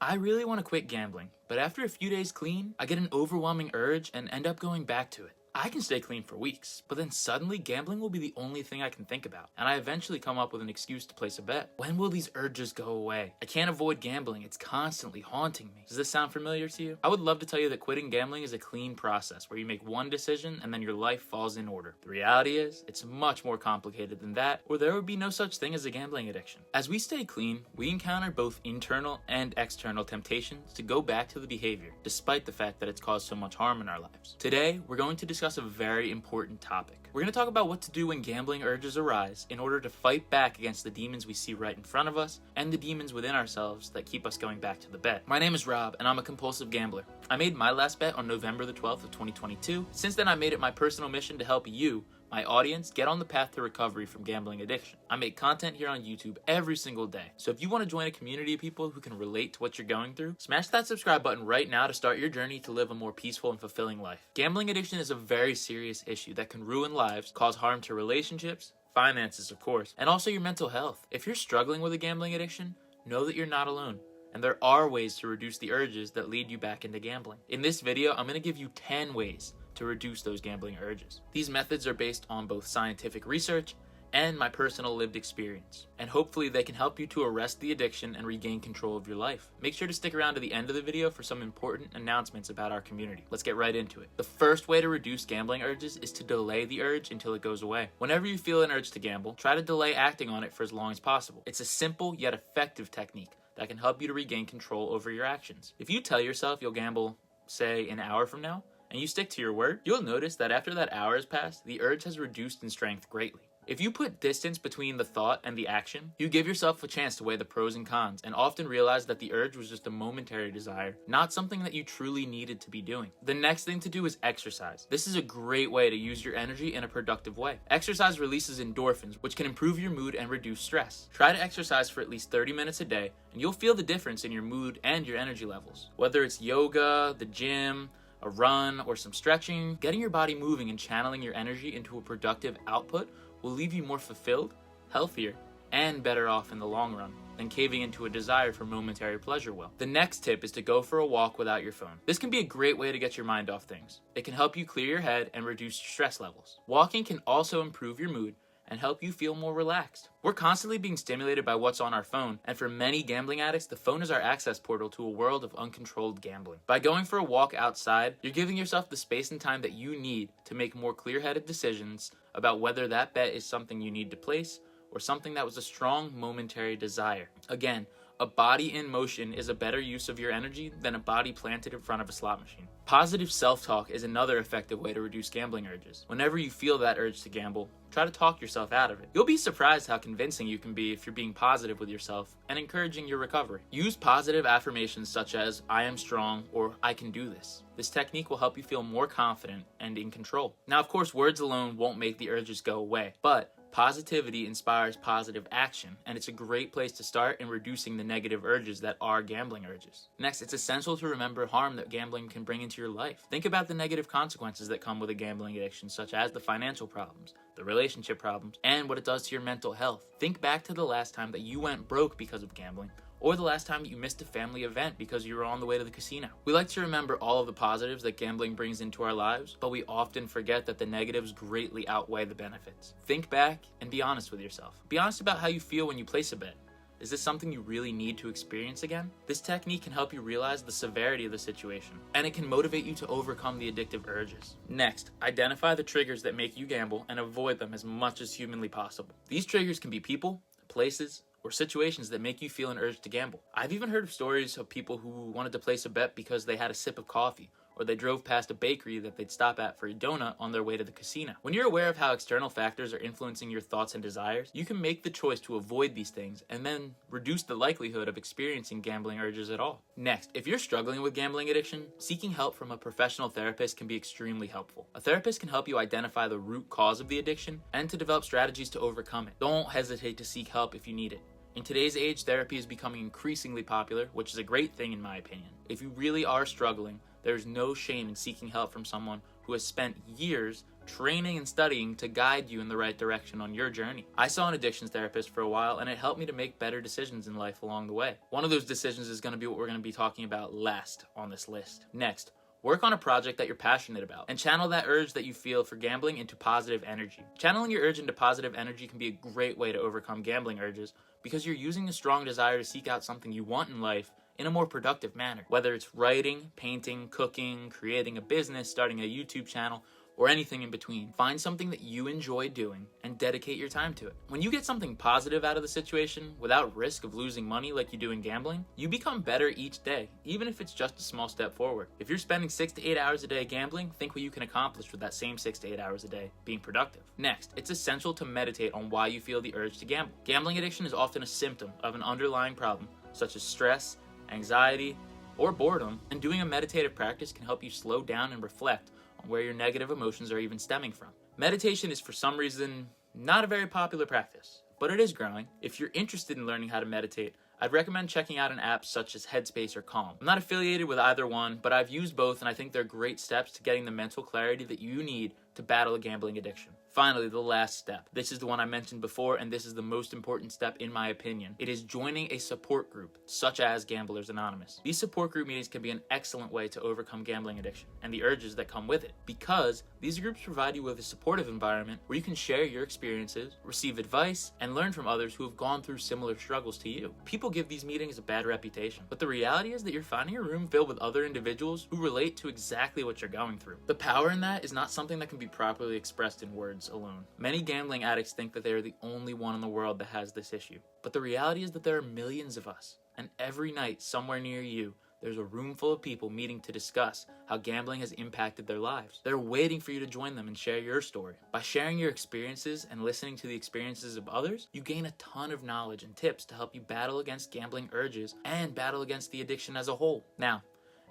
I really want to quit gambling, but after a few days clean, I get an overwhelming urge and end up going back to it. I can stay clean for weeks, but then suddenly gambling will be the only thing I can think about, and I eventually come up with an excuse to place a bet. When will these urges go away? I can't avoid gambling, it's constantly haunting me. Does this sound familiar to you? I would love to tell you that quitting gambling is a clean process where you make one decision and then your life falls in order. The reality is, it's much more complicated than that, or there would be no such thing as a gambling addiction. As we stay clean, we encounter both internal and external temptations to go back to the behavior, despite the fact that it's caused so much harm in our lives. Today, we're going to discuss a very important topic. We're going to talk about what to do when gambling urges arise in order to fight back against the demons we see right in front of us and the demons within ourselves that keep us going back to the bet. My name is Rob, and I'm a compulsive gambler. I made my last bet on November the 12th of 2022. Since then, I made it my personal mission to help you, my audience, get on the path to recovery from gambling addiction. I make content here on YouTube every single day. So if you want to join a community of people who can relate to what you're going through, smash that subscribe button right now to start your journey to live a more peaceful and fulfilling life. Gambling addiction is a very serious issue that can ruin lives, cause harm to relationships, finances of course, and also your mental health. If you're struggling with a gambling addiction, know that you're not alone. And there are ways to reduce the urges that lead you back into gambling. In this video, I'm going to give you 10 ways to reduce those gambling urges. These methods are based on both scientific research and my personal lived experience, and hopefully they can help you to arrest the addiction and regain control of your life. Make sure to stick around to the end of the video for some important announcements about our community. Let's get right into it. The first way to reduce gambling urges is to delay the urge until it goes away. Whenever you feel an urge to gamble, try to delay acting on it for as long as possible. It's a simple yet effective technique that can help you to regain control over your actions. If you tell yourself you'll gamble, say, an hour from now, and you stick to your word, you'll notice that after that hour has passed, the urge has reduced in strength greatly. If you put distance between the thought and the action, you give yourself a chance to weigh the pros and cons and often realize that the urge was just a momentary desire, not something that you truly needed to be doing. The next thing to do is exercise. This is a great way to use your energy in a productive way. Exercise releases endorphins, which can improve your mood and reduce stress. Try to exercise for at least 30 minutes a day, and you'll feel the difference in your mood and your energy levels. Whether it's yoga, the gym, a run, or some stretching, getting your body moving and channeling your energy into a productive output will leave you more fulfilled, healthier, and better off in the long run than caving into a desire for momentary pleasure will. The next tip is to go for a walk without your phone. This can be a great way to get your mind off things. It can help you clear your head and reduce stress levels. Walking can also improve your mood and help you feel more relaxed. We're constantly being stimulated by what's on our phone, and for many gambling addicts, the phone is our access portal to a world of uncontrolled gambling. By going for a walk outside, you're giving yourself the space and time that you need to make more clear-headed decisions about whether that bet is something you need to place or something that was a strong momentary desire. Again, a body in motion is a better use of your energy than a body planted in front of a slot machine. Positive self-talk is another effective way to reduce gambling urges. Whenever you feel that urge to gamble, try to talk yourself out of it. You'll be surprised how convincing you can be if you're being positive with yourself and encouraging your recovery. Use positive affirmations such as, "I am strong," or "I can do this." This technique will help you feel more confident and in control. Now, of course, words alone won't make the urges go away, but positivity inspires positive action, and it's a great place to start in reducing the negative urges that are gambling urges. Next, it's essential to remember harm that gambling can bring into your life. Think about the negative consequences that come with a gambling addiction, such as the financial problems, the relationship problems, and what it does to your mental health. Think back to the last time that you went broke because of gambling, or the last time you missed a family event because you were on the way to the casino. We like to remember all of the positives that gambling brings into our lives, but we often forget that the negatives greatly outweigh the benefits. Think back and be honest with yourself. Be honest about how you feel when you place a bet. Is this something you really need to experience again? This technique can help you realize the severity of the situation, and it can motivate you to overcome the addictive urges. Next, identify the triggers that make you gamble and avoid them as much as humanly possible. These triggers can be people, places, or situations that make you feel an urge to gamble. I've even heard of stories of people who wanted to place a bet because they had a sip of coffee, or they drove past a bakery that they'd stop at for a donut on their way to the casino. When you're aware of how external factors are influencing your thoughts and desires, you can make the choice to avoid these things and then reduce the likelihood of experiencing gambling urges at all. Next, if you're struggling with gambling addiction, seeking help from a professional therapist can be extremely helpful. A therapist can help you identify the root cause of the addiction and to develop strategies to overcome it. Don't hesitate to seek help if you need it. In today's age, therapy is becoming increasingly popular, which is a great thing in my opinion. If you really are struggling, there's no shame in seeking help from someone who has spent years training and studying to guide you in the right direction on your journey. I saw an addictions therapist for a while, and it helped me to make better decisions in life along the way. One of those decisions is going to be what we're going to be talking about last on this list. Next, work on a project that you're passionate about and channel that urge that you feel for gambling into positive energy. Channeling your urge into positive energy can be a great way to overcome gambling urges because you're using a strong desire to seek out something you want in life in a more productive manner. Whether it's writing, painting, cooking, creating a business, starting a YouTube channel, or anything in between. Find something that you enjoy doing and dedicate your time to it. When you get something positive out of the situation without risk of losing money like you do in gambling, you become better each day, even if it's just a small step forward. If you're spending 6 to 8 hours a day gambling, think what you can accomplish with that same 6 to 8 hours a day being productive. Next, it's essential to meditate on why you feel the urge to gamble. Gambling addiction is often a symptom of an underlying problem, such as stress, anxiety, or boredom, and doing a meditative practice can help you slow down and reflect on where your negative emotions are even stemming from. Meditation is for some reason not a very popular practice, but it is growing. If you're interested in learning how to meditate, I'd recommend checking out an app such as Headspace or Calm. I'm not affiliated with either one, but I've used both and I think they're great steps to getting the mental clarity that you need to battle a gambling addiction. Finally, the last step. This is the one I mentioned before, and this is the most important step in my opinion. It is joining a support group, such as Gamblers Anonymous. These support group meetings can be an excellent way to overcome gambling addiction and the urges that come with it, because these groups provide you with a supportive environment where you can share your experiences, receive advice, and learn from others who have gone through similar struggles to you. People give these meetings a bad reputation, but the reality is that you're finding a room filled with other individuals who relate to exactly what you're going through. The power in that is not something that can be properly expressed in words alone. Many gambling addicts think that they are the only one in the world that has this issue, but the reality is that there are millions of us, and every night somewhere near you there's a room full of people meeting to discuss how gambling has impacted their lives. They're waiting for you to join them and share your story. By sharing your experiences and listening to the experiences of others, you gain a ton of knowledge and tips to help you battle against gambling urges and battle against the addiction as a whole. Now,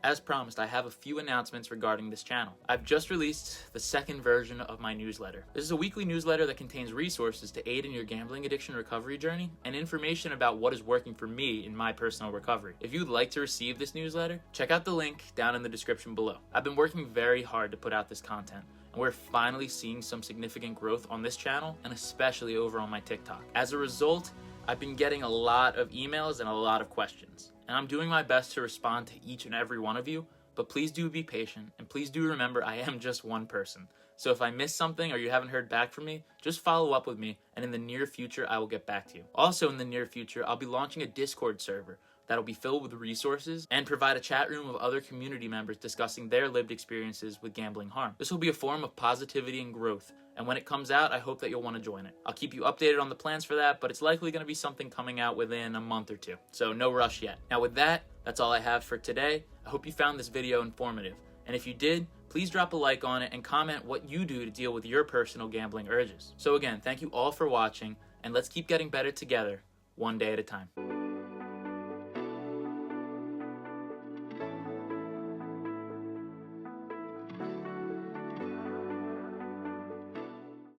as promised, I have a few announcements regarding this channel. I've just released the second version of my newsletter. This is a weekly newsletter that contains resources to aid in your gambling addiction recovery journey and information about what is working for me in my personal recovery. If you'd like to receive this newsletter, check out the link down in the description below. I've been working very hard to put out this content, and we're finally seeing some significant growth on this channel and especially over on my TikTok. As a result, I've been getting a lot of emails and a lot of questions, and I'm doing my best to respond to each and every one of you, but please do be patient, and please do remember I am just one person. So if I miss something or you haven't heard back from me, just follow up with me, and in the near future, I will get back to you. Also in the near future, I'll be launching a Discord server that'll be filled with resources and provide a chat room of other community members discussing their lived experiences with gambling harm. This will be a form of positivity and growth, and when it comes out, I hope that you'll want to join it. I'll keep you updated on the plans for that, but it's likely going to be something coming out within a month or two, so no rush yet. Now with that, that's all I have for today. I hope you found this video informative, and if you did, please drop a like on it and comment what you do to deal with your personal gambling urges. So again, thank you all for watching, and let's keep getting better together, one day at a time.